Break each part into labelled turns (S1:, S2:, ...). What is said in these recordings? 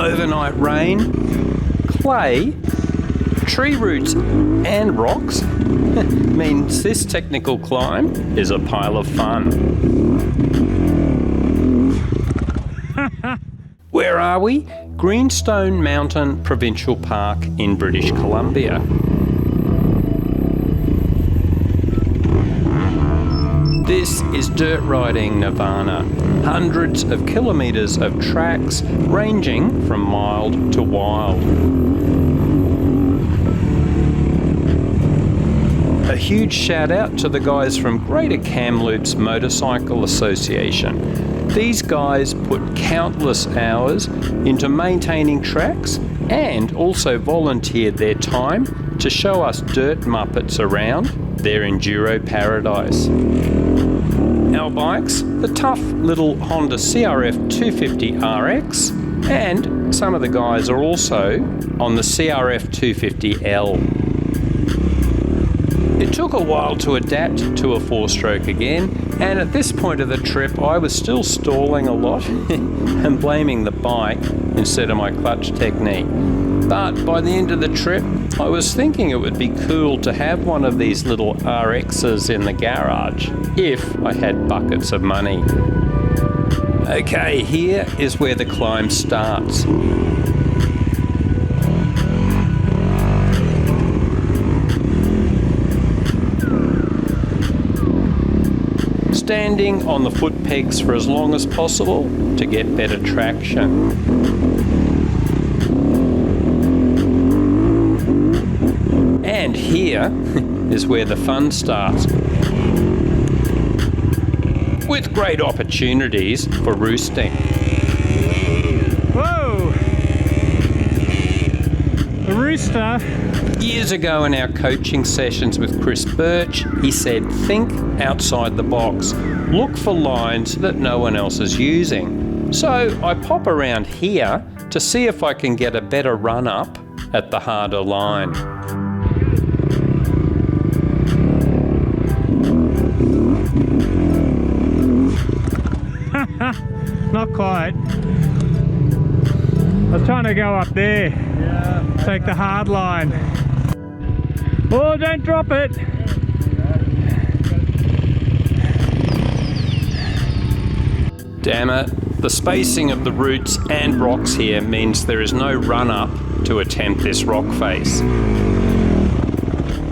S1: overnight rain, clay, tree roots and rocks means this technical climb is a pile of fun. Where are we? Greenstone Mountain Provincial Park in British Columbia. This is dirt riding Nirvana. Hundreds of kilometres of tracks ranging from mild to wild. A huge shout out to the guys from Greater Kamloops Motorcycle Association. These guys put countless hours into maintaining tracks and also volunteered their time to show us dirt muppets around their Enduro paradise. Our bikes, the tough little Honda CRF250RX, and some of the guys are also on the CRF250L. It took a while to adapt to a 4-stroke again, and at this point of the trip I was still stalling a lot and blaming the bike instead of my clutch technique. But by the end of the trip I was thinking it would be cool to have one of these little RXs in the garage if I had buckets of money. Okay, here is where the climb starts. Standing on the foot pegs for as long as possible to get better traction. And here is where the fun starts, with great opportunities for roosting.
S2: Whoa! A rooster.
S1: Years ago in our coaching sessions with Chris Birch, he said, think outside the box. Look for lines that no one else is using. So I pop around here to see if I can get a better run up at the harder line.
S2: Not quite. I was trying to go up there. Yeah. Take the hard line. Oh, don't drop it.
S1: Damn it. The spacing of the roots and rocks here means there is no run up to attempt this rock face.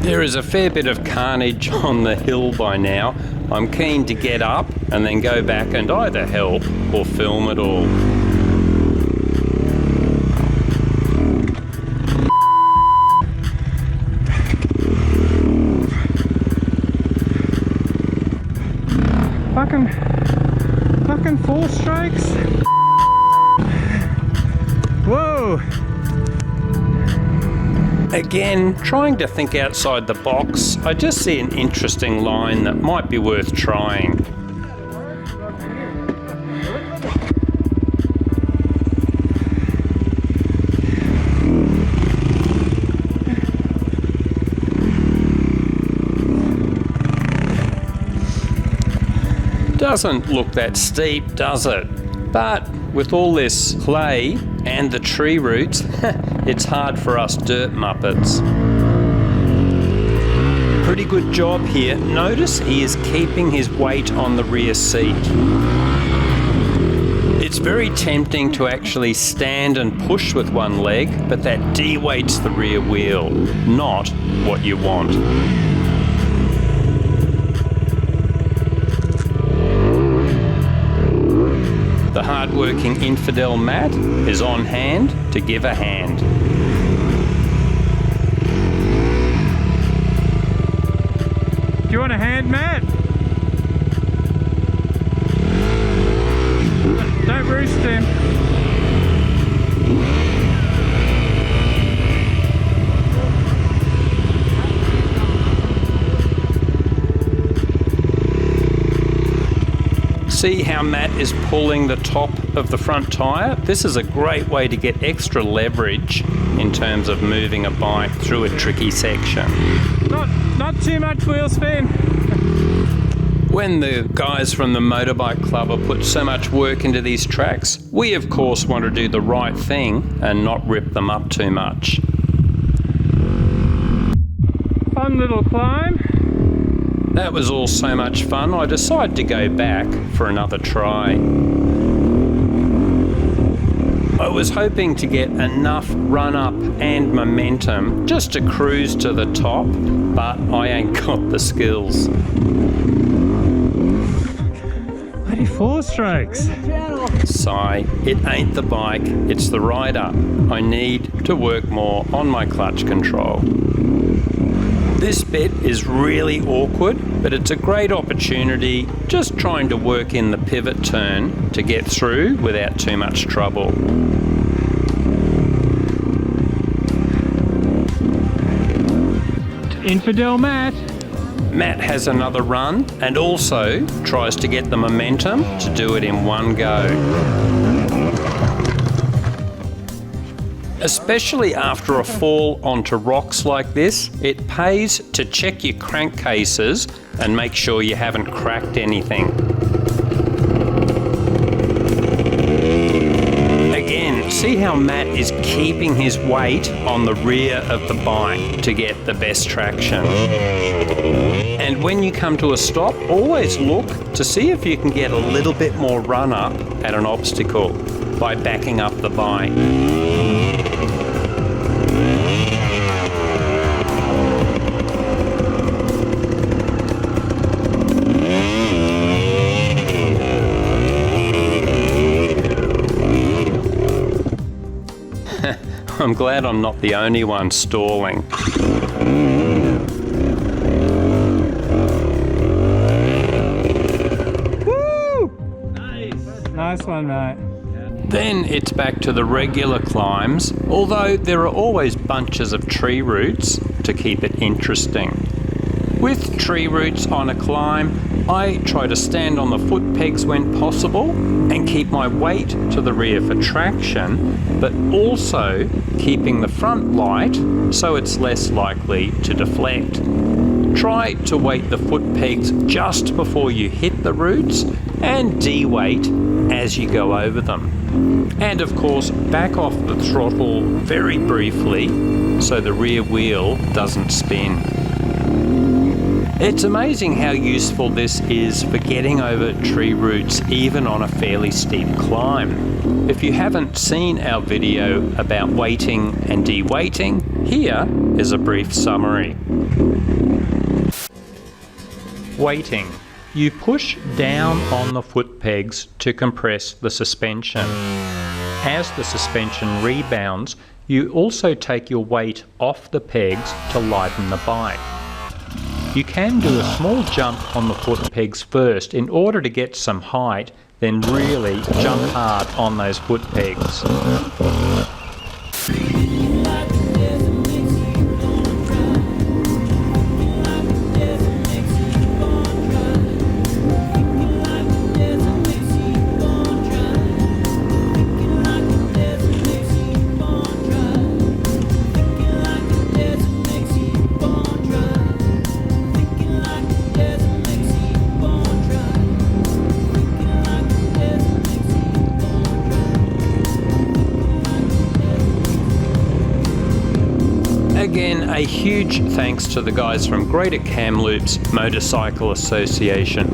S1: There is a fair bit of carnage on the hill by now. I'm keen to get up and then go back and either help or film it all.
S2: Fucking 4 strokes. Whoa.
S1: Again, trying to think outside the box, I just see an interesting line that might be worth trying. Doesn't look that steep, does it? But with all this clay and the tree roots, it's hard for us dirt muppets. Pretty good job here. Notice he is keeping his weight on the rear seat. It's very tempting to actually stand and push with one leg, but that deweights the rear wheel, not what you want. The hard-working infidel Matt is on hand to give a hand.
S2: Do you want a hand, Matt? Don't roost him.
S1: See how Matt is pulling the top of the front tyre? This is a great way to get extra leverage in terms of moving a bike through a tricky section.
S2: Not too much wheel spin.
S1: When the guys from the motorbike club have put so much work into these tracks, we of course want to do the right thing and not rip them up too much.
S2: Fun little climb.
S1: That was all so much fun, I decided to go back for another try. I was hoping to get enough run up and momentum just to cruise to the top, but I ain't got the skills.
S2: Bloody 4-strokes.
S1: Sigh, it ain't the bike, it's the rider. I need to work more on my clutch control. This bit is really awkward, but it's a great opportunity just trying to work in the pivot turn to get through without too much trouble.
S2: Infidel Matt.
S1: Matt has another run and also tries to get the momentum to do it in one go. Especially after a fall onto rocks like this, it pays to check your crankcases and make sure you haven't cracked anything. Again, see how Matt is keeping his weight on the rear of the bike to get the best traction. And when you come to a stop, always look to see if you can get a little bit more run up at an obstacle by backing up the bike. I'm glad I'm not the only one stalling.
S2: Woo! Nice one, mate.
S1: Then it's back to the regular climbs, although there are always bunches of tree roots to keep it interesting. With tree roots on a climb, I try to stand on the foot pegs when possible and keep my weight to the rear for traction, but also keeping the front light so it's less likely to deflect. Try to weight the foot pegs just before you hit the roots and de-weight as you go over them. And of course, back off the throttle very briefly so the rear wheel doesn't spin. It's amazing how useful this is for getting over tree roots even on a fairly steep climb. If you haven't seen our video about weighting and de-weighting, here is a brief summary. Weighting. You push down on the foot pegs to compress the suspension. As the suspension rebounds, you also take your weight off the pegs to lighten the bike. You can do a small jump on the foot pegs first in order to get some height, then really jump hard on those foot pegs. Again, a huge thanks to the guys from Greater Kamloops Motorcycle Association.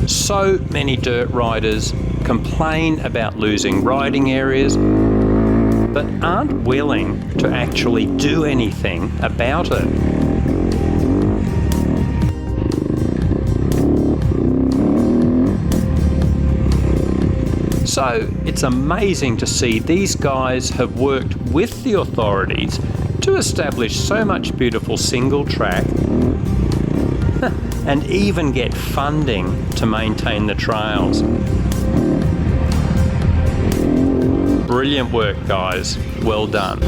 S1: So many dirt riders complain about losing riding areas, but aren't willing to actually do anything about it. So it's amazing to see these guys have worked with the authorities to establish so much beautiful single track and even get funding to maintain the trails. Brilliant work, guys. Well done.